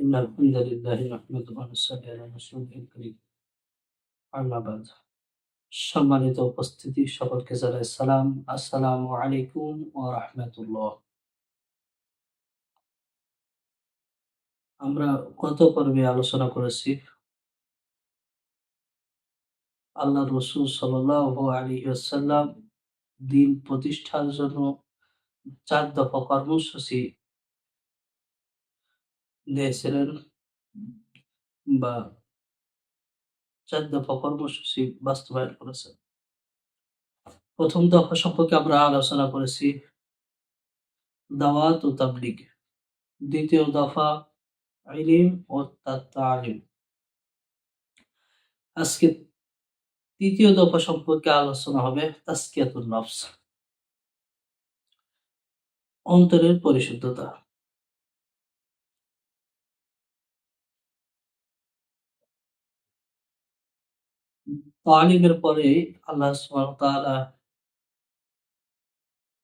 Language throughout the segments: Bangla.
إن الحمد لله نحمده ونصلي على رسوله الكريم أما بعد সম্মানিত উপস্থিতি সকলকে জানাই সালাম আসসালামু আলাইকুম ওয়া রাহমাতুল্লাহ। আমরা গত পর্বে আলোচনা করেছি আল্লাহর রাসূল সাল্লাল্লাহু আলাইহি ওয়াসাল্লাম দিন প্রতিষ্ঠার জন্য ৪ দফা কর্মসূচি দিয়েছিলেন বা ৪ দফা কর্মসূচি বাস্তবায়ন করেছেন। প্রথম দফা সম্পর্কে আমরা আলোচনা করেছি দাওয়াত ও তাবলীগ। দ্বিতীয় দফা ইলম ও তালিম। আজকে তৃতীয় দফা সম্পর্কে আলোচনা হবে তাজকিয়াতুন নফস, অন্তরের পরিশুদ্ধতা। তালিমের পরে আল্লাহ সুবহানাহু ওয়া তাআলা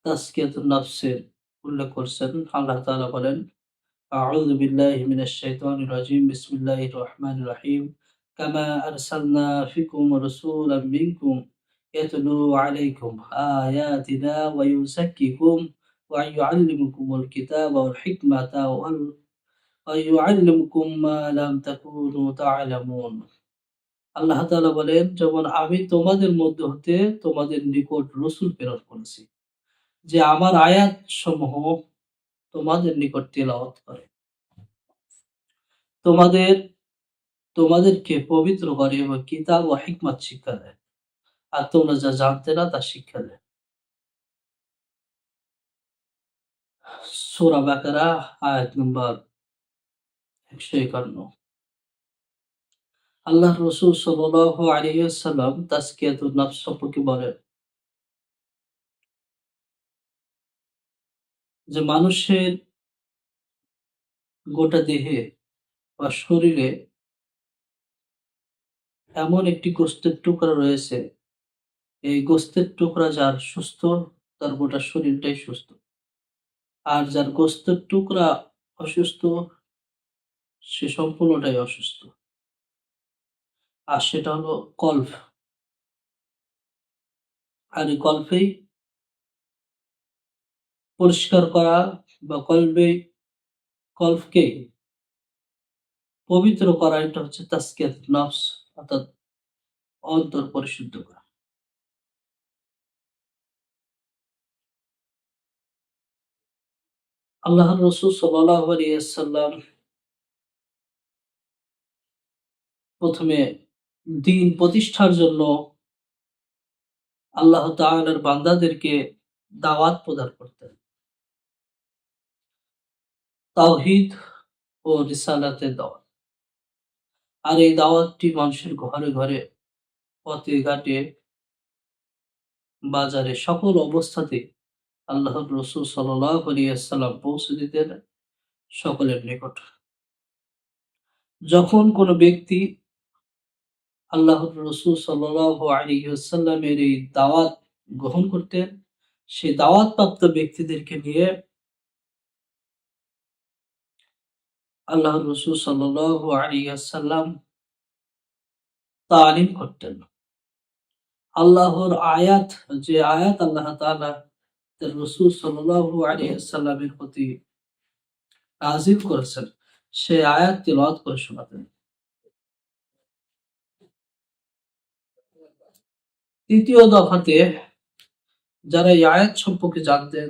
তাজকিয়াতুন নফসের উল্লেখ করছেন। আল্লাহ তাআলা বলেন, আউযু বিল্লাহি মিনাশ শাইতানির রাজিম, বিসমিল্লাহির রহমানির রহিম। কামা আরসালনা ফিকুম রাসূলাম মিনকুম ইয়াতলু আলাইকুম আয়াতিনা ওয়া ইউযাক্কিকুম ওয়া ইউআল্লিমুকুমুল কিতাবা ওয়াল হিকমাতা ওয়া ইউআল্লিমুকুম মা লাম তাকুনু তা'লামুন। আল্লাহ তাআলা বলেন, যেমন আমি তোমাদের মধ্য হতে তোমাদের নিকট রাসূল প্রেরণ করেছি, যে আমার আয়াতসমূহ তোমাদের নিকট তিলাওয়াত করে, তোমাদেরকে পবিত্র করে এবং কিতাব ও হিকমত শিক্ষা দেয়, আর তোমরা যা জানতে না তা শিক্ষা দেয়। সূরা বাকারা আয়াত নম্বর 151। আল্লাহর রাসূল সাল্লাল্লাহু আলাইহি ওয়াসাল্লাম তাজকিয়াতুন নফস সম্পর্কে বলেন যে মানুষের গোটা দেহে বা শরীরে এমন একটি গোস্তের টুকরা রয়েছে, এই গোস্তের টুকরা যার সুস্থ তার গোটা শরীরটাই সুস্থ, আর যার গোস্তের টুকরা অসুস্থ সে সম্পূর্ণটাই অসুস্থ। আর সেটা হলো কল্ব। আর এই কল্পেই পরিষ্কার করা বা কল্বকে পবিত্র করা, এটা হচ্ছে তাজকিয়াতুন নফস, অর্থাৎ অন্তর পরিশুদ্ধ করা। আল্লাহর রাসূল সাল্লাল্লাহু আলাইহি ওয়াসাল্লাম প্রথমে দ্বীন প্রতিষ্ঠার জন্য আল্লাহ তাআলার বান্দাদেরকে দাওয়াত প্রদান করতেন। তাওহীদ ও রিসালাতের দাওয়াত। আর এই দাওয়াতটি মানুষের ঘরে ঘরে, পথে ঘাটে, বাজারে, সকল অবস্থাতে আল্লাহর রাসূল সাল্লাল্লাহু আলাইহি ওয়াসাল্লাম পৌঁছে দিতেন সকলের নিকট। যখন কোনো ব্যক্তি আল্লাহর রাসূল সাল্লাল্লাহু আলাইহি ওয়াসাল্লামের এই দাওয়াত গ্রহণ করতেন, সেই দাওয়াতপ্রাপ্ত ব্যক্তিদেরকে নিয়ে আল্লাহর রাসূল সাল্লাল্লাহু আলাইহি ওয়াসাল্লাম তালিম করতেন। আল্লাহর আয়াত, যে আয়াত আল্লাহ তাআলা তার রাসূল সাল্লাল্লাহু আলাইহি ওয়াসাল্লামের প্রতি নাযিল করেছেন, সেই আয়াত তিলাওয়াত করে শোনাতেন। তৃতীয় দফাতে যারা এই আয়াত সম্পর্কে জানতেন,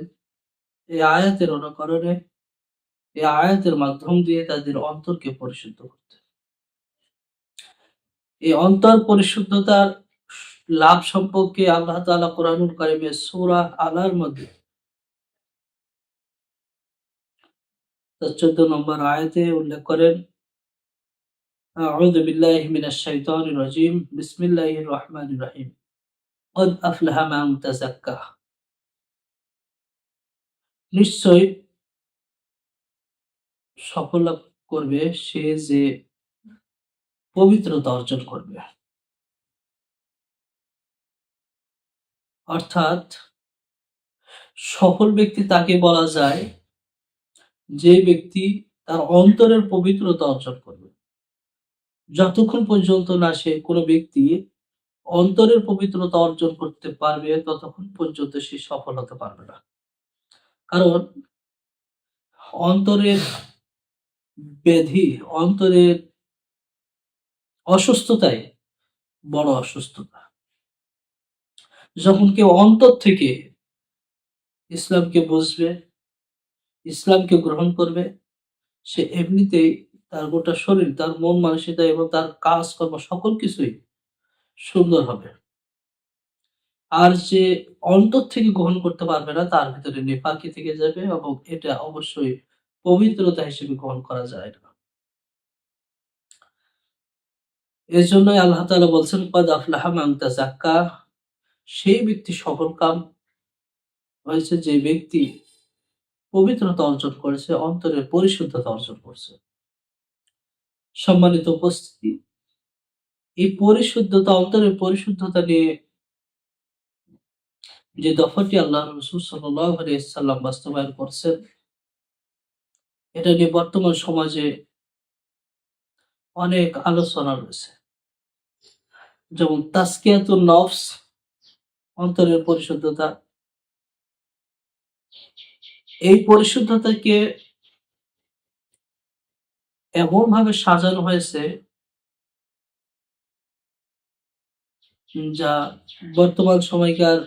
এই আয়াতের অনুকরণে, এই আয়াতের মাধ্যম দিয়ে তাদের অন্তরকে পরিশুদ্ধ করতেন। এই অন্তর পরিশুদ্ধতার লাভ সম্পর্কে আল্লাহ তাআলা কোরআনুল কারীমে সূরা আলার মধ্যে 14 নম্বর আয়াতে উল্লেখ করেন, আউযু বিল্লাহি মিনাশ শাইতানির রাজিম, বিসমিল্লাহির রহমানির রহিম। ক্বাদ আফলাহা মান তাযাক্কা। নিশ্চয় সফল লাভ করবে সে যে পবিত্রতা অর্জন করবে। অর্থাৎ সফল ব্যক্তি তাকে বলা যায় যে ব্যক্তি তার অন্তরের পবিত্রতা অর্জন করবে। যতক্ষণ পর্যন্ত না সে কোনো ব্যক্তি অন্তরের পবিত্রতা অর্জন করতে পারবে, ততক্ষণ পর্যন্ত সে সফল হতে পারবে না। কারণ অন্তরের ব্যাধি, অন্তরের অসুস্থতাই বড় অসুস্থতা। যখন কেউ অন্তর থেকে ইসলামকে বুঝবে, ইসলামকে গ্রহণ করবে, সে এমনিতেই তার গোটা শরীর, তার মন মানসিকতা এবং তার কাজকর্ম সকল কিছুই সুন্দর হবে। আর যে অন্তর থেকে গ্রহণ করতে পারবে না, তার ভিতরে নেফাকি থেকে যাবে এবং এটা অবশ্যই পবিত্রতা হিসেবে গ্রহণ করা যায় না। এজন্যই আল্লাহ তাআলা বলছেন, "ক্বাদ আফলাহা মান তাযাক্কা", সেই ব্যক্তি সফল কাম হয়েছে যে ব্যক্তি পবিত্রতা অর্জন করেছে, অন্তরের পরিশুদ্ধতা অর্জন করছে। সম্মানিত উপস্থিতি, এই পরিশুদ্ধতা, অন্তরের পরিশুদ্ধতা নিয়ে যে দফাটি আল্লাহর রাসূল সাল্লাল্লাহু আলাইহি ওয়াসাল্লাম বাস্তবায়ন করছেন, এটা নিয়ে বর্তমান সমাজে অনেক আলোচনা রয়েছে। যেমন তাজকিয়াতুন নফস, অন্তরের পরিশুদ্ধতা। এই পরিশুদ্ধতাকে এমনভাবে সাজানো হয়েছে যা বর্তমান সময়কার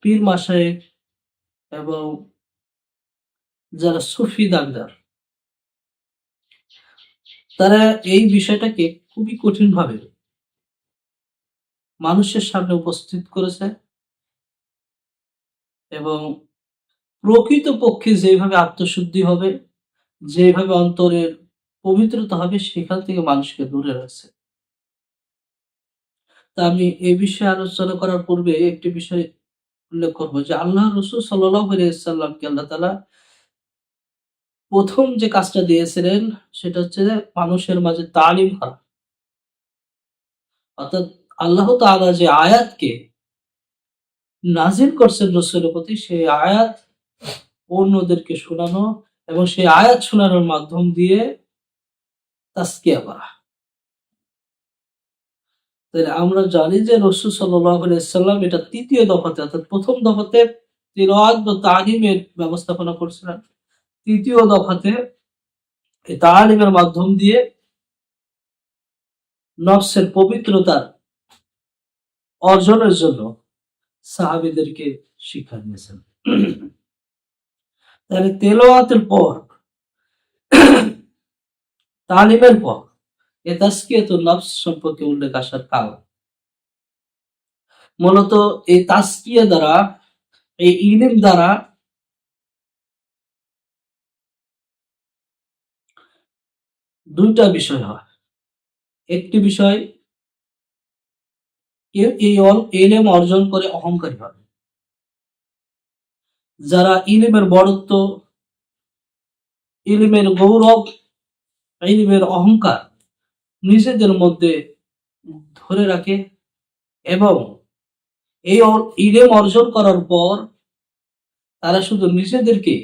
পীর মাশায়েখ এবং যারা সুফি দানদার, তারা এই বিষয়টাকে খুবই কঠিনভাবে মানুষের সামনে উপস্থিত করেছে এবং প্রকৃতপক্ষে যেভাবে আত্মশুদ্ধি হবে, যেভাবে অন্তরের পবিত্রতা হবে, সেখান থেকে মানুষকে দূরে রাখছে। তা আমি এই বিষয়ে আলোচনা করার পূর্বে একটি বিষয় উল্লেখ করব যে আল্লাহর রাসূল সাল্লাল্লাহু আলাইহি ওয়াসাল্লামকে আল্লাহ তাআলা ১ম যে কাজটা দিয়েছিলেন সেটা হচ্ছে যে মানুষের মাঝে তালিম করা। অর্থাৎ আল্লাহ তাআলা যে আয়াতকে নাযিল করছেন রাসূলের প্রতি, সেই আয়াত অন্যদেরকে শোনানো এবং সেই আয়াত শোনানোর মাধ্যম দিয়ে তাজকিয়া করা। তাইলে আমরা জানি যে রাসূল সাল্লাল্লাহু আলাইহি ওয়াসাল্লাম এটা ৩য় দফাতে, অর্থাৎ ১ম দফাতে তিলাওয়াত বা তালিমের ব্যবস্থাপনা করছিলেন। ৩য় দফাতে এই তালিমের মাধ্যম দিয়ে নফসের পবিত্রতার অর্জনের জন্য সাহাবীদেরকে শিক্ষা দিয়েছেন। তাহলে তেলাওয়াতের পর, তালিমের পর এ তাজকিয়াতুন নফস সম্পর্কে উল্লেখ আসার কারণ মূলত এই তাজকিয়া দ্বারা, এই ইলম দ্বারা দুইটা বিষয় হয়। একটি বিষয়, কেউ এই ইলম অর্জন করে অহংকারী হবে। যারা ইলমের বড়ত্ব, ইলমের গৌরব, ইলমের অহংকার নিজেদের মধ্যে ধরে রাখে এবং এই ইলম অর্জন করার পর তারা শুধু নিজেদেরকে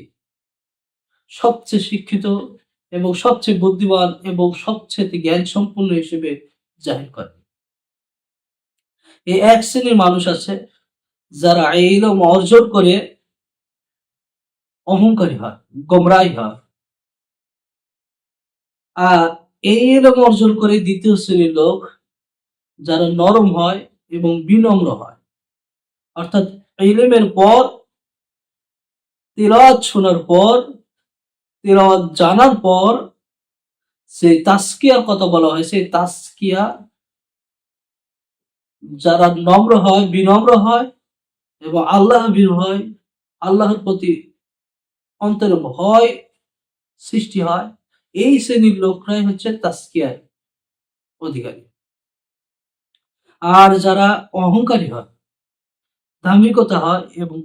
সবচেয়ে শিক্ষিত এবং সবচেয়ে বুদ্ধিমান এবং সবচেয়ে জ্ঞান সম্পন্ন হিসেবে জাহির করে। এই এক শ্রেণীর মানুষ আছে যারা এই ইলম অর্জন করে অহংকারী হয়, গোমরাহী হয়। আর এই ইলম অর্জন করে দ্বিতীয় শ্রেণীর লোক যারা নরম হয় এবং বিনম্র হয়। অর্থাৎ ইলমের পর, তিলাওয়াত শোনার পর, তিলাওয়াত জানার পর সেই তাজকিয়ার কথা বলা হয়, সেই তাজকিয়া যারা নম্র হয়, বিনম্র হয় এবং আল্লাহ ভীরু হয়, আল্লাহর প্রতি অন্তরে ভয় সৃষ্টি হয়, এই শ্রেণীর লোকরাই হচ্ছে তাজকিয়ার অধিকারী। আর যারা অহংকারী হয়, ধার্মিকতা হয় এবং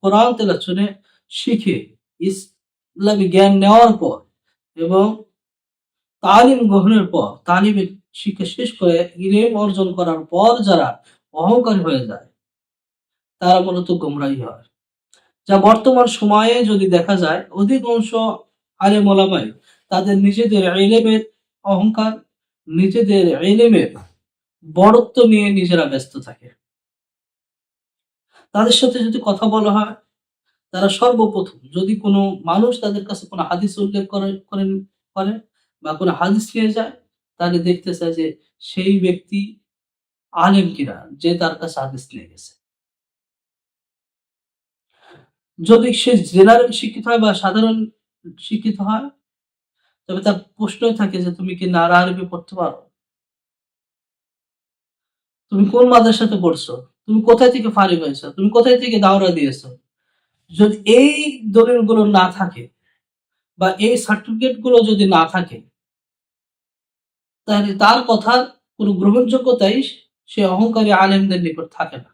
কোরআন তেলাওয়াত শুনে শিখে ইসলামী জ্ঞান নেওয়ার পর এবং তালিম গ্রহণের পর, তালিমের শিক্ষা শেষ করে ইলম অর্জন করার পর যারা অহংকারী হয়ে যায়, তারা মূলত গোমরাহী হয়। যা বর্তমান সময়ে যদি দেখা যায়, অধিকাংশ আলেম ওলামায়ে তাদের নিজেদের ইলমের অহংকার, নিজেদের ইলমের বড়ত্ব নিয়ে নিজেরা ব্যস্ত থাকে। তাদের সাথে যদি কথা বলা হয়, তারা সর্বপ্রথম যদি কোনো মানুষ তাদের কাছে কোনো হাদিস উল্লেখ করে বা কোনো হাদিস নিয়ে যায়, তাহলে দেখতে চায় যে সেই ব্যক্তি আলেম কিনা, যে তার কাছে হাদিস নিয়ে গেছে। যদি সে জেনারেল শিক্ষিত হয় বা সাধারণ শিক্ষিত হয়, তবে তার প্রশ্নই থাকে যে তুমি কি নারা আরবি পড়তে পারো? তুমি কোন মাদ্রাসাতে পড়ছো? তুমি কোথায় থেকে ফারিগ হয়েছো? তুমি কোথায় থেকে দাওরা দিয়েছো? যদি এই দলিলগুলো না থাকে বা এই সার্টিফিকেট গুলো যদি না থাকে, তাহলে তার কথার কোনো গ্রহণযোগ্যতাই সে অহংকারী আলেমদের নিকট থাকে না।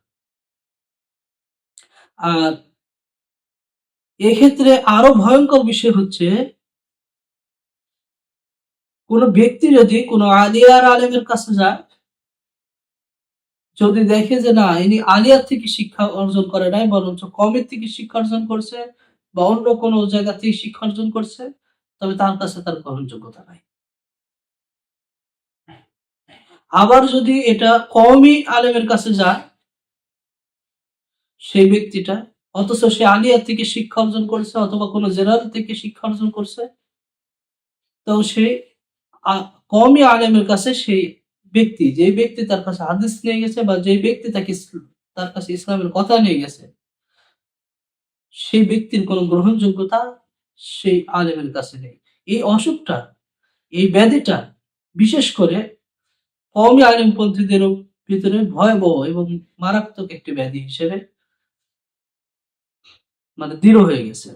আর এক্ষেত্রে আরো ভয়ঙ্কর বিষয় হচ্ছে, কোনো ব্যক্তি যদি কোনো আলিয়ার আলেমের কাছে যায়, যদি দেখে যে না ইনি আলিয়ার থেকে শিক্ষা অর্জন করে নাই, বরঞ্চ কমের থেকে শিক্ষা অর্জন করছে বা অন্য কোনো জায়গা থেকে শিক্ষা অর্জন করছে, তবে তার কাছে তার গ্রহণযোগ্যতা নাই। আবার যদি এটা কওমি আলেমের কাছে যায়, সেই ব্যক্তিটা, অথচ সে আলিয়া থেকে শিক্ষা অর্জন করেছে অথবা কোনো জেনারেল থেকে শিক্ষা অর্জন করছে, তো সে কওমি আলেমের কাছে সেই ব্যক্তি, যে ব্যক্তি তার কাছে হাদিস নিয়ে গেছে বা যে ব্যক্তি তার কাছে ইসলামের কথা নিয়ে গেছে, সেই ব্যক্তির কোনো গ্রহণযোগ্যতা সেই আলেমের কাছে নেই। এই অসুখটা, এই ব্যাধিটা বিশেষ করে কওমি আলেমপন্থীদের ভিতরে ভয়াবহ এবং মারাত্মক একটি ব্যাধি হিসেবে দৃঢ় হয়ে গেছে।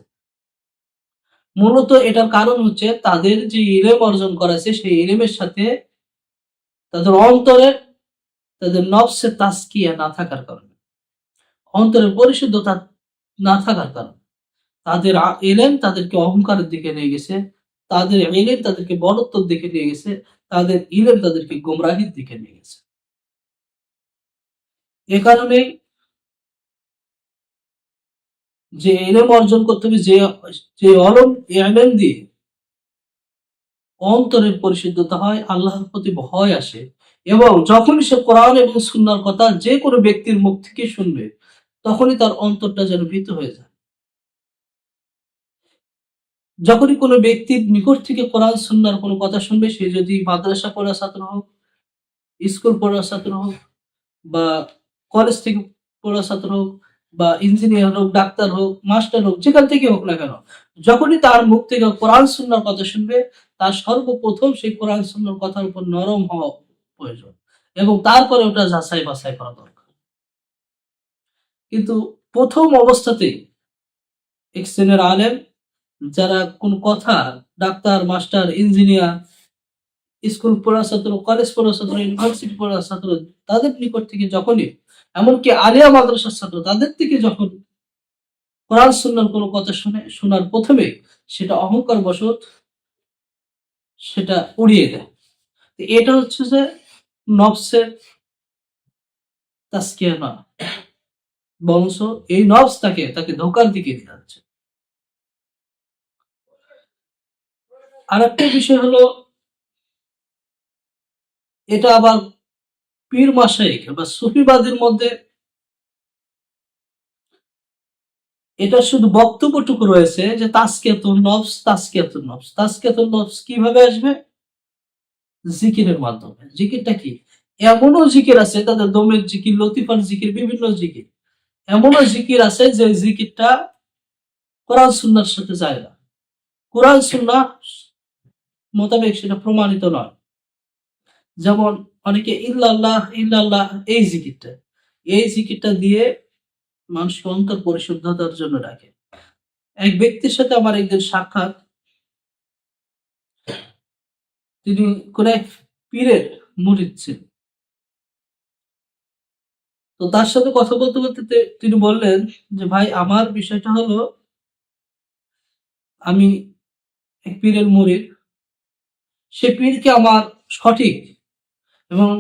মূলত এটার কারণ হচ্ছে তাদের যে ইলম অর্জন করেছে, সেই ইলমের সাথে তাদের অন্তরে, তাদের নফসে তাজকিয়া না থাকার কারণে, অন্তরের পরিশুদ্ধতা না থাকার কারণে তাদের ইলম তাদেরকে অহংকারের দিকে নিয়ে গেছে, তাদের ইলম তাদেরকে বড়ত্বের দিকে নিয়ে গেছে, তাদের ইলম তাদেরকে গোমরাহির দিকে নিয়ে গেছে। এ কারণে যে ইলম অর্জন করতে হবে, যে ইলম দিয়ে অন্তরের পরিশুদ্ধতা হয়, আল্লাহর প্রতি ভয় আসে, এবং যখনই সে কোরআন এবং সুন্নাহর কথা যে কোনো ব্যক্তির মুখ থেকে শুনবে, তখনই তার অন্তরটা যেন ভীত হয়ে যায়। যখনই কোনো ব্যক্তির নিকট থেকে কোরআন সুন্নাহর কোনো কথা শুনবে, সে যদি মাদ্রাসা পড়া ছাত্র হোক, স্কুল পড়া ছাত্র হোক বা কলেজ থেকে পড়া ছাত্র হোক বা ইঞ্জিনিয়ার হোক, ডাক্তার হোক, মাস্টার হোক, যেখান থেকে হোক না কেন, যখনই তার মুখ থেকে কোরআন সুন্নাহর কথা শুনবে, তার সর্বপ্রথম সেই কোরআন সুন্নাহর কথার উপর নরম হওয়া প্রয়োজন এবং তারপরে ওটা যাচাই বাছাই করা দরকার। কিন্তু প্রথম অবস্থাতেই এক শ্রেণীর আলেম, যারা কোন কথা, ডাক্তার, মাস্টার, ইঞ্জিনিয়ার, স্কুল পড়া ছাত্র, কলেজ পড়া ছাত্র, ইউনিভার্সিটি পড়া ছাত্র, তাদের নিকট থেকে যখনই, এমনকি আলিয়া মাদ্রাসার ছাত্র, তাদের থেকে যখন কোরআন সুন্নাহর কোনো কথা শোনার প্রথমে সেটা অহংকার বশত সেটা উড়িয়ে দেয়। তো এটা হচ্ছে যে নফসের তাজকিয়া না, বরঞ্চ এই নফস তাকে ধোঁকার দিকে নিয়ে যাচ্ছে। আর একটা বিষয় হলো, এটা আবার পীর মাশায়েখ বা সুফিবাদের মধ্যে এটা শুধু বক্তব্যটুকু রয়েছে যে তাজকিয়াতুন নফস, তাজকিয়াতুন নফস। তাজকিয়াতুন নফস কিভাবে আসবে? জিকিরের মাধ্যমে। জিকিরটা কি? এমনও জিকির আছে, তাদের দমের জিকির, লতিফার জিকির, বিভিন্ন জিকির, এমনও জিকির আছে যে জিকিরটা কোরআন সুন্নাহর সাথে যায় না, কোরআন সুন্নাহ মোতাবেক সেটা প্রমাণিত নয়। যেমন অনেকে ইল্লাল্লাহ ইল্লাল্লাহ এই জিকিরটা দিয়ে মানুষকে অন্তর পরিশুদ্ধতার জন্য ডাকে। এক ব্যক্তির সাথে আমার একদিন সাক্ষাৎ, তিনি কোন এক পীরের মুরিদ ছিলেন। তো তার সাথে কথা বলতে বলতে তিনি বললেন যে ভাই, আমার বিষয়টা হলো, আমি এক পীরের মুরিদ, সে পীরকে আমার সঠিক এবং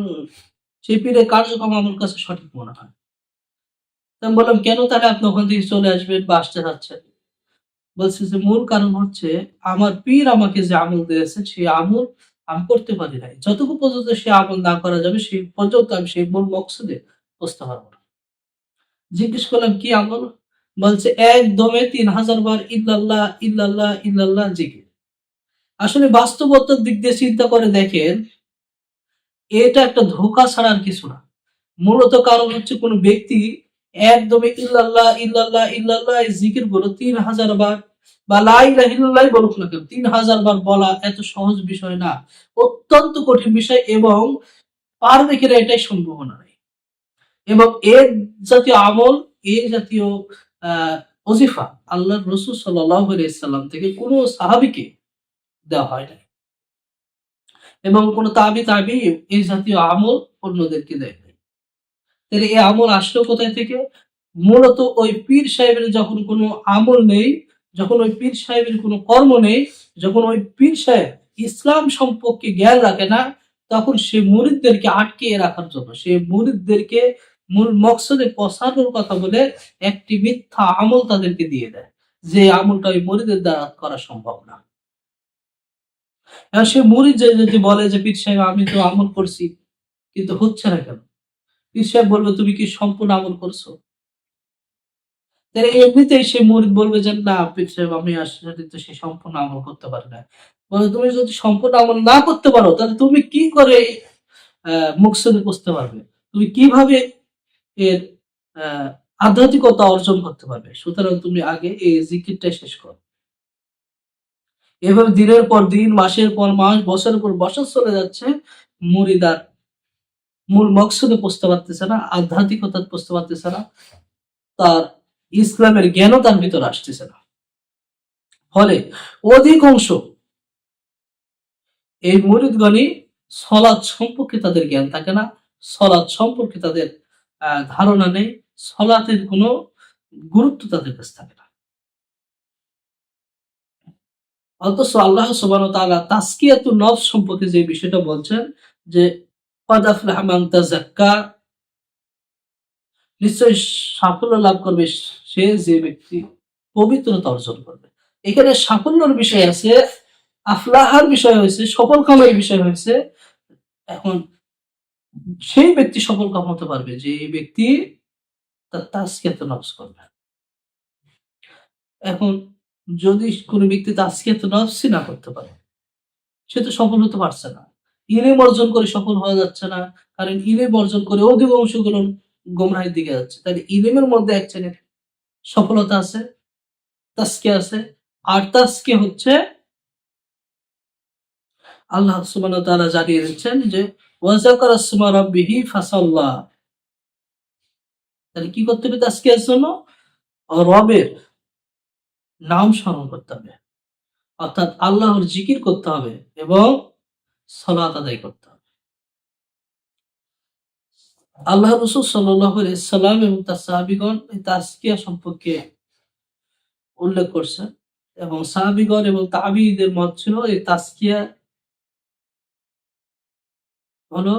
সেই পীরের কার্যক্রম আমার কাছে সঠিক মনে হয়। আমি বললাম, কেন তাহলে আপনি ওখান থেকে চলে আসবেন বা আসতে চাচ্ছেন? বলছে যে মূল কারণ হচ্ছে আমার পীর আমাকে যে আমল দিয়েছে সেই আমল আমি করতে পারি নাই। যতক্ষণ পর্যন্ত সে আমল না করা যাবে সেই পর্যন্ত আমি সেই মূল মকসদে পৌঁছতে পারব না। জিজ্ঞেস করলাম কি আমল? বলছে একদমে ৩০০০ বার ইল্লাল্লাহ, ইল্লাল্লাহ, ইল্লাল্লাহ জিকির। আসলে বাস্তবতার দিক দিয়ে চিন্তা করে দেখেন, এটা একটা ধোঁকা ছাড়া আর কিছু না। মূলত কারণ হচ্ছে কোন ব্যক্তি একদমই ইল্লাল্লাহ, ইল্লাল্লাহ, ইল্লাল্লাহ এই জিকিরগুলো ৩০০০ বার বা লা ইলাহা ইল্লাল্লাহ বলুক না কেন ৩০০০ বার বলা এত সহজ বিষয় না। অত্যন্ত কঠিন বিষয় এবং পারবে কিনা এটাই সম্ভাবনা নাই। এবং এর জাতীয় আমল, এই জাতীয় আ ওজিফা আল্লাহর রাসূল সাল্লাল্লাহু আলাইহি সাল্লাম থেকে কোন সাহাবীকে দেওয়া হয় নাই। এবং কোন তাবী এই জাতীয় আমল অন্যদেরকে দেয় নাই। তাহলে এই আমল আসলো কোথায় থেকে? মূলত ওই পীর সাহেবের যখন কোনো আমল নেই, যখন ওই পীর সাহেবের কোনো কর্ম নেই, যখন ওই পীর সাহেব ইসলাম সম্পর্কে জ্ঞান রাখে না, তখন সে মুরিদদেরকে আটকিয়ে রাখার জন্য, সে মুরিদদেরকে মূল মকসদে পৌঁছানোর কথা বলে একটি মিথ্যা আমল তাদেরকে দিয়ে দেয়। যে আমলটা ওই মুরিদের দ্বারা করা সম্ভব না। সে মুরিদ যদি বলে যে পীর সাহেব আমি তো আমল করছি, কিন্তু হচ্ছে না কেন? পীর সাহেব বলবে তুমি কি সম্পূর্ণ আমল করছো? তাহলে এমনিতেই সে মুরিদ বলবে যে, "না পীর সাহেব আমি আসলে তো সে সম্পূর্ণ আমল করতে পারি না।" বলে তুমি যদি সম্পূর্ণ আমল না করতে পারো তাহলে তুমি কি করে আ মুকসুদে পৌঁছতে পারবে? তুমি কিভাবে এর আ আধ্যাত্মিকতা অর্জন করতে পারবে? সুতরাং তুমি আগে এই জিকিরটা শেষ করো। এভাবে দিনের পর দিন, মাসের পর মাস, বছরের পর বছর চলে যাচ্ছে। মুরিদ আর মূল মকসুদে পৌঁছতে পারতেছে না, আধ্যাত্মিকতায় পৌঁছতে পারতেছে না। তার ইসলামের জ্ঞানও তার ভিতরে আসতেছে না। ফলে অধিকাংশ এই মুরিদগণই সলাৎ সম্পর্কে তাদের জ্ঞান থাকে না, সলাৎ সম্পর্কে তাদের ধারণা নেই, সলাতের কোনো গুরুত্ব তাদের কাছে থাকে না। অথচ আল্লাহ সুবহানাহু ওয়া তাআলা তাজকিয়াতুন নফস সম্পর্কে যে বিষয়টা বলছেন যে ক্বাদ আফলাহা মান তাযাক্কা নিশ্চয়ই সাফল্য লাভ করবে সে যে ব্যক্তি পবিত্রতা অর্জন করবে। এখানে সাফল্যের বিষয় আছে, আফলাহার বিষয় হয়েছে, সফল কামের বিষয় হয়েছে। এখন সেই ব্যক্তি সফল কাম হতে পারবে যে ব্যক্তি তার তাজকিয়াতুন নফস করবে। এখন যদি কোন ব্যক্তি তাজকিয়াতুন নফসই না করতে পারে, সে তো সফল হতে পারছে না। ইলম অর্জন করে সফল হওয়া যাচ্ছে না। কারণ ইলম অর্জন করে অধিকাংশগুলো গোমরাহির দিকে যাচ্ছে। তাহলে ইলমের মধ্যে এক শ্রেণীর সফলতা আছে, তাজকিয়া আছে। আর তাজকিয়া হচ্ছে আল্লাহ সুবহানাহু ওয়া তাআলা জানিয়ে দিচ্ছেন যে ওয়া যাকারা ইসমা রাব্বিহি ফাসাল্লা। তাহলে কি করতে হবে তাজকিয়ার জন্য? রবের নাম স্মরণ করতে হবে। অর্থাৎ আল্লাহর জিকির করতে হবে এবং সালাত আদায় করতে হবে। আল্লাহ রাসূল সাল্লাল্লাহু আলাইহি সাল্লাম এবং তার সাহাবীগণ এই তাজকিয়া সম্পর্কে উল্লেখ করছেন এবং সাহাবীগণ এবং তাবিঈদের মত ছিল এই তাজকিয়া হলো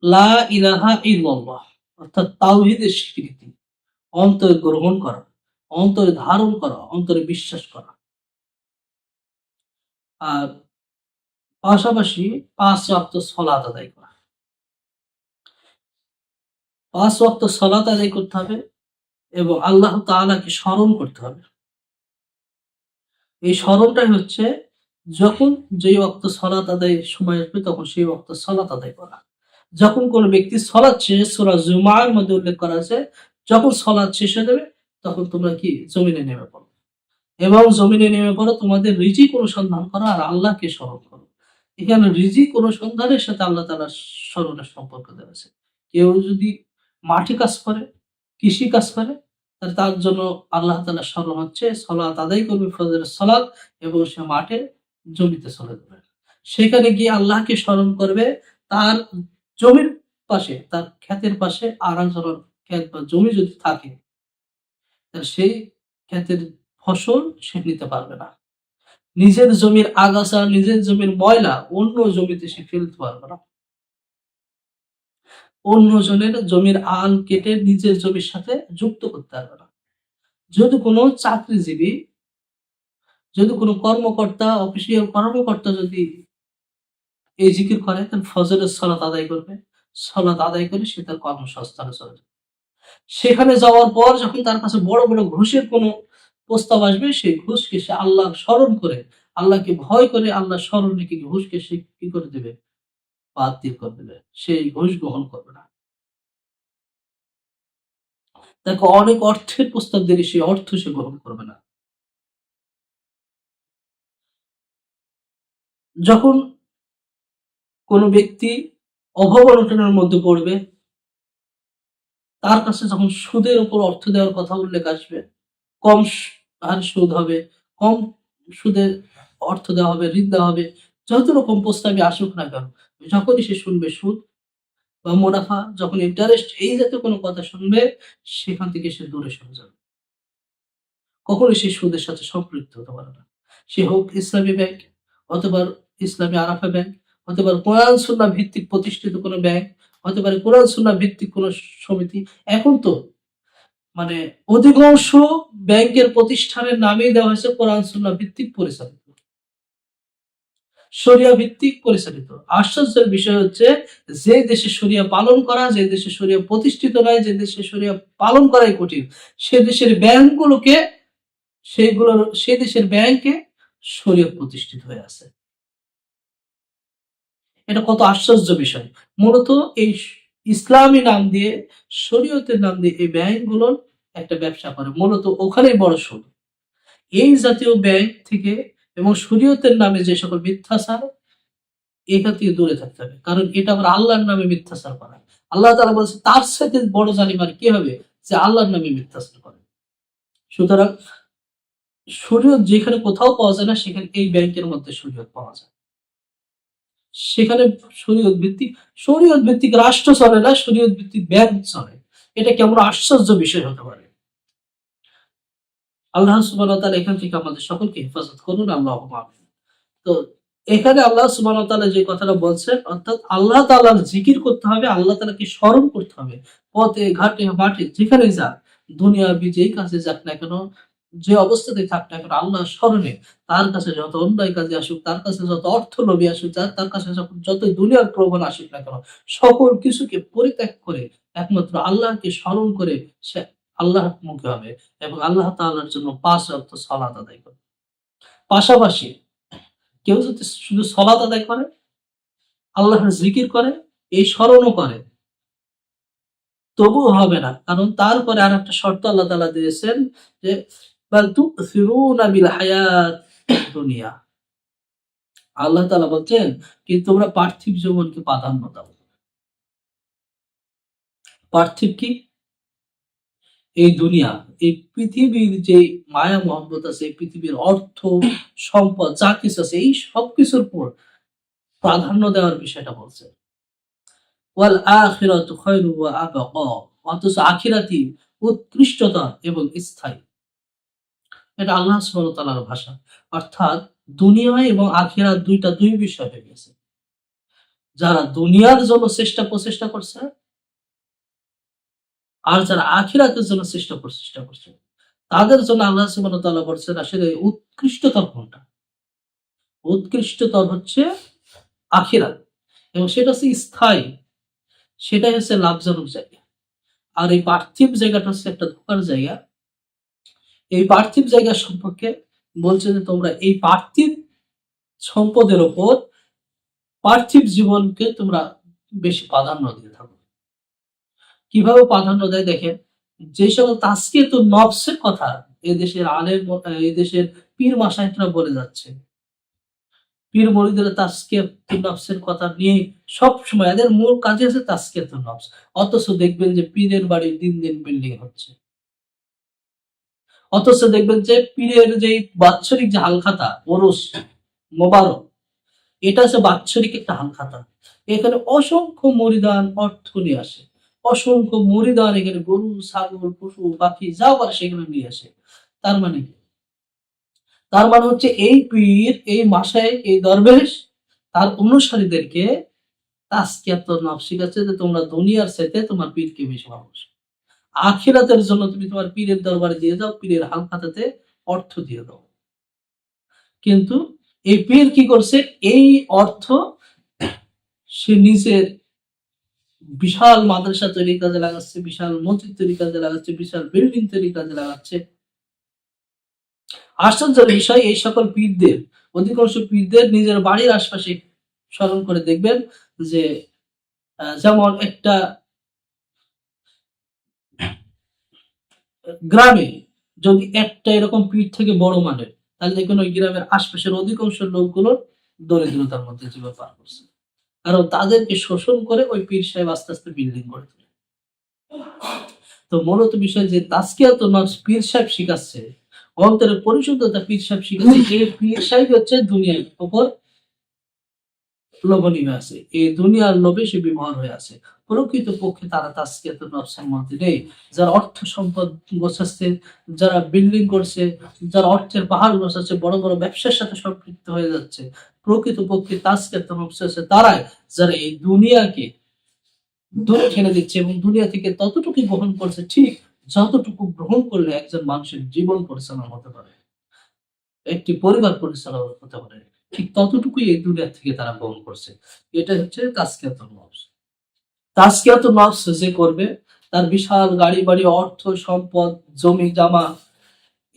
লা ইলাহা ইল্লাল্লাহ অর্থাৎ তাওহীদের স্বীকৃতি, অন্তরে গ্রহণ করা, অন্তরে ধারণ করা, অন্তরে বিশ্বাস করা। আর পাশাপাশি ৫ ওয়াক্ত সলাত আদায় করা। ৫ ওয়াক্ত সলাত আদায় করতে হবে এবং আল্লাহ তাআলাকে স্মরণ করতে হবে। এই স্মরণটাই হচ্ছে যখন যেই ওয়াক্ত সলাত আদায়ের সময় আসবে তখন সেই ওয়াক্ত সলাত আদায় করা। যখন কোন ব্যক্তি সলাত শেষে সূরা জুমার মধ্যে উল্লেখ করা আছে, যখন সলাত শেষ হয়ে যাবে তখন তোমরা কি জমিনে নেমে পড়ো। এবং জমিনে নেমে পড়ো তোমাদের রিজিক অনুসন্ধান করো আর আল্লাহকে স্মরণ করো। এখানে রিজিক অনুসন্ধানের সাথে আল্লাহ তাআলার স্মরণের সম্পর্ক দেওয়া আছে। কেউ যদি মাঠে কাজ করে, কৃষি কাজ করে, তাহলে তার জন্য আল্লাহ তাআলার স্মরণ হচ্ছে সলাত আদায় করবে ফজরের সলাত এবং সে মাঠে জমিতে চলে যাবে। সেখানে গিয়ে আল্লাহকে স্মরণ করবে তার জমির পাশে, তার ক্ষেতের পাশে আরেকজনের ক্ষেত বা জমি যদি থাকে, তাহলে সেই ক্ষেতের ফসল সে নিতে পারবে না। নিজের জমির আগাছা, নিজের জমির ময়লা অন্য জমিতে সে ফেলতে পারবে না। অন্যজনের জমির আল কেটে নিজের জমির সাথে যুক্ত করতে পারবে না। যদি কোনো চাকরিজীবী যদি কোনো কর্মকর্তা, অফিসিয়াল কর্মকর্তা যদি এই জিকির করে, তাহলে ফজরের সালাত আদায় করবে। সালাত আদায় করে সে তার কর্মসংস্থানে চলে যাবে। সেখানে যাওয়ার পর যখন তার কাছে বড়, বড় ঘুষের কোনো প্রস্তাব আসবে, সেই ঘুষকে সে আল্লাহ স্মরণ করে, আল্লাহকে ভয় করে, আল্লাহর স্মরণ রেখে ঘুষকে সে কি করে দেবে? বাতিল করে দেবে। সে এই ঘুষ গ্রহণ করবে না। তাকে অনেক অর্থের প্রস্তাব দিলে সেই অর্থ সে গ্রহণ করবে না। যখন কোনো ব্যক্তি অভাব-অনটনের মধ্যে পড়বে, তার কাছে যখন সুদের উপর অর্থ দেওয়ার কথা উল্লেখ আসবে, কম হারে সুদ হবে, কম সুদে অর্থ দেওয়া হবে, ঋণ দেওয়া হবে। যত রকম প্রস্তাবই আসুক না কেন, যখনই সে শুনবে সুদ বা মুনাফা, যখন ইন্টারেস্ট এই জাতীয় কোনো কথা শুনবে, সেখান থেকে সে দূরে সরে যাবে। কখনোই সে সুদের সাথে সম্পৃক্ত হতে পারে না। সে হোক ইসলামী ব্যাংক, অথবা ইসলামী আরাফা ব্যাংক, হতে পারে কোরআন সুন্নাহ ভিত্তিক প্রতিষ্ঠিত কোনো ব্যাংক, হতে পারে কোরআন সুন্নাহ ভিত্তিক কোনো সমিতি। এখন তো মানে অধিকাংশ ব্যাংকের প্রতিষ্ঠানের নামেই দেওয়া হয়েছে কোরআন সুন্নাহ ভিত্তিক পরিচালিত, শরিয়া ভিত্তিক পরিচালিত। আশ্চর্যের বিষয় হচ্ছে, যে দেশে শরিয়া পালন করা, যে দেশে শরিয়া প্রতিষ্ঠিত নয়, যে দেশে শরিয়া পালন করাই কঠিন, সে দেশের ব্যাংকগুলোকে সে দেশের ব্যাংকে শরিয়ত প্রতিষ্ঠিত হয়ে আছে। এটা কত আশ্চর্য বিষয়! মূলত এই ইসলামী নাম দিয়ে, শরীয়তের নাম দিয়ে এই ব্যাংকগুলোর একটা ব্যবসা করে। মূলত ওখানেই বড় সুদ। এই জাতীয় ব্যাংক থেকে এবং শরীয়তের নামে যে সকল মিথ্যাচার, এখান থেকে দূরে থাকতে হবে। কারণ এটা আবার আল্লাহর নামে মিথ্যাচার করা। আল্লাহ তাআলা বলছে, তার সাথে বড় জালিম আর কি হবে, যে আল্লাহর নামে মিথ্যাচার করে। সুতরাং শরীয়ত যেখানে কোথাও পাওয়া যায় না, সেখানে এই ব্যাংকের মধ্যে শরীয়ত পাওয়া যায়। সেখানে শরীয়ত ভিত্তিক রাষ্ট্র চলে না, শরীয়ত ভিত্তিক ব্যাংক চলে। এটা কেমন আশ্চর্য বিষয় হতে পারে! আল্লাহ সুবহানাহু ওয়া তাআলা এখান থেকে আমাদের সকলকে হেফাজত করুন, আল্লাহুম্মা আমিন। তো এখানে আল্লাহ সুবহানাহু ওয়া তাআলা যে কথাটা বলছেন, অর্থাৎ আল্লাহ তাআলার জিকির করতে হবে, আল্লাহ তাআলাকে স্মরণ করতে হবে। পথে ঘাটে মাঠে যেখানেই যাক, দুনিয়াবি যেই কাজে যাক না কেন, যে অবস্থাতেই থাক না কেন, আল্লাহর স্মরণে, তার কাছে যত অন্যায় কাজে আসুক, তার কাছে যত অর্থলোভী আসুক, তার কাছে যতই দুনিয়ার প্রলোভন আসুক না কেন, সকল কিছুকে পরিত্যাগ করে একমাত্র আল্লাহকে স্মরণ করে সে আল্লাহমুখী হবে এবং আল্লাহ তাআলার জন্য ৫ ওয়াক্ত সালাত আদায় করবে। পাশাপাশি কেউ যদি শুধু সালাত আদায় করে, আল্লাহর জিকির করে, এই স্মরণও করে, তবুও হবে না। কারণ তারপরে আরেকটা শর্ত আল্লাহ তাআলা দিয়েছেন যে, বাল তু'থিরুনা বিল হায়াত দুনিয়া। আল্লাহ তাআলা বলছেন, কিন্তু তোমরা পার্থিব জীবনকে প্রাধান্য দাও। পার্থিব কি? এই দুনিয়া, এই পৃথিবীর যে মায়া মহব্বত আছে, এই পৃথিবীর অর্থ, সম্পদ যা কিছু আছে, এই সবকিছুর উপর প্রাধান্য দেওয়ার বিষয়টা বলছে। ওয়াল আখিরাতু খায়রু ওয়া আবকা। অথচ আখিরাতই উৎকৃষ্টতা এবং স্থায়ী। এটা আল্লাহ সুবহানাহু ওয়া তাআলার ভাষা। অর্থাৎ দুনিয়া এবং আখিরাত দুই বিষয় হয়ে গেছে। যারা দুনিয়ার জন্য প্রচেষ্টা করছে, আর যারা আখিরাতের জন্য প্রচেষ্টা করছে, তাদের জন্য আল্লাহ সুবহানাহু ওয়া তাআলা বলছেন, আসলে উৎকৃষ্টতর কোনটা? উৎকৃষ্টতর হচ্ছে আখিরাত, এবং সেটা হচ্ছে স্থায়ী, সেটাই হচ্ছে লাভজনক জায়গা। আর এই পার্থিব জায়গাটা হচ্ছে একটা ধোঁকার জায়গা। এই পার্থিব জায়গা সম্পর্কে বলছে যে, তোমরা এই পার্থিব সম্পদের উপর, পার্থিব জীবনকে তোমরা বেশি প্রাধান্য দিয়ে থাকো। কিভাবে প্রাধান্য দেয় দেখেন, যে সকল তাজকিয়াতুন নফসের কথা এদেশের এদেশের পীর মাশায়েখরা বলে যাচ্ছে, পীর মুরিদরা তাজকিয়াতুন নফসের কথা নিয়ে সবসময় এদের মূল কাজই হচ্ছে তাজকিয়াতুন নফস। অথচ দেখবেন যে পীরের বাড়ি দিন দিন বিল্ডিং হচ্ছে। অথচ দেখবেন যে পীরের যে বাৎসরিক যে হালখাতা, ওরস মোবারক, এটা হচ্ছে বাৎসরিক একটা হালখাতা। এখানে অসংখ্য মরিদান অর্থ নিয়ে আসে। অসংখ্য মরিদান এখানে গরু, ছাগল, পশু, পাখি যা পারে সেগুলো নিয়ে আসে। তার মানে কি? তার মানে হচ্ছে এই পীর, এই মাশায়েখ, এই দরবেশ তার অনুসারীদেরকে তাজকিয়াতুন নফস শিখাচ্ছে যে, তোমরা দুনিয়ার চাইতে তোমার পীরকে বেশি ভালোবাসো। আখিরাতের জন্য তুমি তোমার পীরের দরবারে দিয়ে যাও, পীরের হালখাতাতে অর্থ দিয়ে দাও। কিন্তু এই পীর কি করছে, এই অর্থ সে নিজের বিশাল মাদ্রাসা তৈরির কাজে লাগাচ্ছে, বিশাল মসজিদ তৈরির কাজে লাগাচ্ছে, বিশাল বিল্ডিং তৈরির কাজে লাগাচ্ছে। আশ্চর্যের বিষয়, এই সকল পীরদের, অধিকাংশ পীরদের নিজের বাড়ির আশপাশে স্মরণ করে দেখবেন যে যেমন একটা গ্রামে যদি একটা এরকম পীর থেকে বড় মানের, তাহলে দেখবেন ওই গ্রামের আশপাশের অধিকাংশ লোকগুলো দরিদ্রতার মধ্যে জীবন পার করছে। কারণ তাদেরকে শোষণ করে ওই পীর সাহেব আস্তে আস্তে বিল্ডিং করে তোলে। তো মূলত বিষয় যে তাজকিয়াতুন নফস পীর সাহেব শিখাচ্ছে, অন্তরের পরিশুদ্ধতা পীর সাহেব শিখাচ্ছে। এই পীর সাহেব হচ্ছে দুনিয়ার উপর লোভনীয় আছে, এই দুনিয়ার লোভে সে বিমোহন হয়ে আছে। প্রকৃত পক্ষে তারা তাজকিয়াতুন নফসের মধ্যে নেই। যারা অর্থ সম্পদ গোছাচ্ছে, যারা বিল্ডিং করছে, যারা অর্থের পাহাড় গোছাচ্ছে, বড় বড় ব্যবসার সাথে সম্পৃক্ত হয়ে যাচ্ছে, প্রকৃত পক্ষে তাজকিয়াতুন নফস আছে তারাই, যারা এই দুনিয়াকে দূরে ঠেলে দিচ্ছে এবং দুনিয়া থেকে ততটুকু গ্রহণ করছে, ঠিক যতটুকু গ্রহণ করলে একজন মানুষের জীবন পরিচালনা হতে পারে, একটি পরিবার পরিচালনা হতে পারে, ঠিক ততটুকুই এই দুনিয়া থেকে তারা গ্রহণ করছে। এটা হচ্ছে তাজকিয়াতুন নফস। তাজকিয়াতুন নফস যে করবে, তার বিশাল গাড়ি বাড়ি, অর্থ সম্পদ, জমি জমা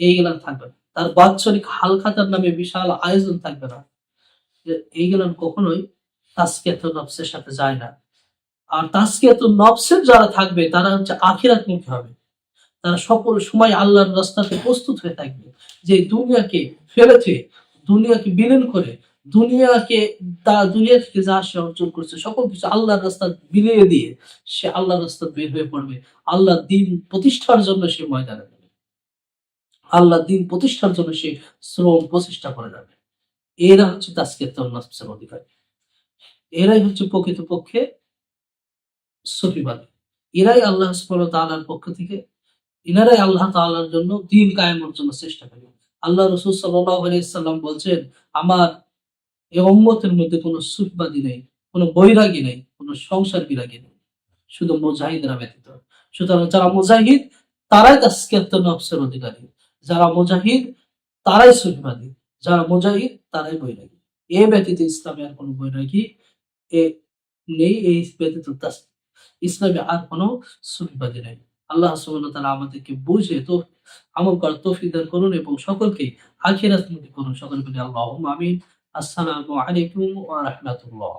এইগুলা থাকবে না। তার বাৎসরিক হালখাতার নামে বিশাল আয়োজন থাকবে না। এইগুলা কখনোই তাজকিয়াতুন নফসের সাথে যায় না। আর তাজকিয়াতুন নফসের যারা থাকবে তারা হচ্ছে আখিরাতমুখী হবে। তারা সকল সময় আল্লাহর রাস্তাতে প্রস্তুত হয়ে থাকবে, যে দুনিয়াকে ফেলেছে, দুনিয়াকে বিলীন করে, দুনিয়াকে দুনিয়া থেকে যা সে অর্জন করছে সকল কিছু আল্লাহর রাস্তা বিলিয়ে দিয়ে সে আল্লাহর রাস্তা বের হয়ে পড়বে। আল্লাহ দিন প্রতিষ্ঠার জন্য সে ময়দানে যাবে, আল্লাহ দিন প্রতিষ্ঠার জন্য সে শ্রম প্রচেষ্টা করে যাবে। এরা হচ্ছে তাজকিয়াতুন নফসের অধিকারী, এরাই হচ্ছে প্রকৃতপক্ষে সুফিবাদী। এরাই আল্লাহ সুবহানাহু ওয়া তাআলার পক্ষ থেকে, ইনারাই আল্লাহ তাআলার জন্য দ্বীন কায়েমের জন্য চেষ্টা করে। আল্লাহ রাসূল সাল্লাল্লাহু আলাইহি সাল্লাম বলছেন, আমার এই উম্মতের মধ্যে কোনো সুফিবাদী নেই, কোনো বৈরাগী নেই, কোনো সংসার বিরাগী নেই, শুধু মুজাহিদরা ব্যতীত। সুতরাং যারা মুজাহিদ তারাই তাজকিয়াতুন নফসের অধিকারী, যারা মুজাহিদ তারাই সুফিবাদী, যারা মুজাহিদ তারাই বৈরাগী। এ ব্যতীত ইসলামে আর কোনো বৈরাগী এ নেই, এই ব্যতীত ইসলামে আর কোনো সুফিবাদী নেই। আল্লাহ সুবহানাহু ওয়া তাআলা আমাদেরকে বুঝে তো আমল করার তৌফিক দান করুন এবং সকলকে আখিরাতমুখী করুন। সকলে বলি আল্লাহুম্মা আমিন। আসসালামু আলাইকুম ওয়া রাহমাতুল্লাহ।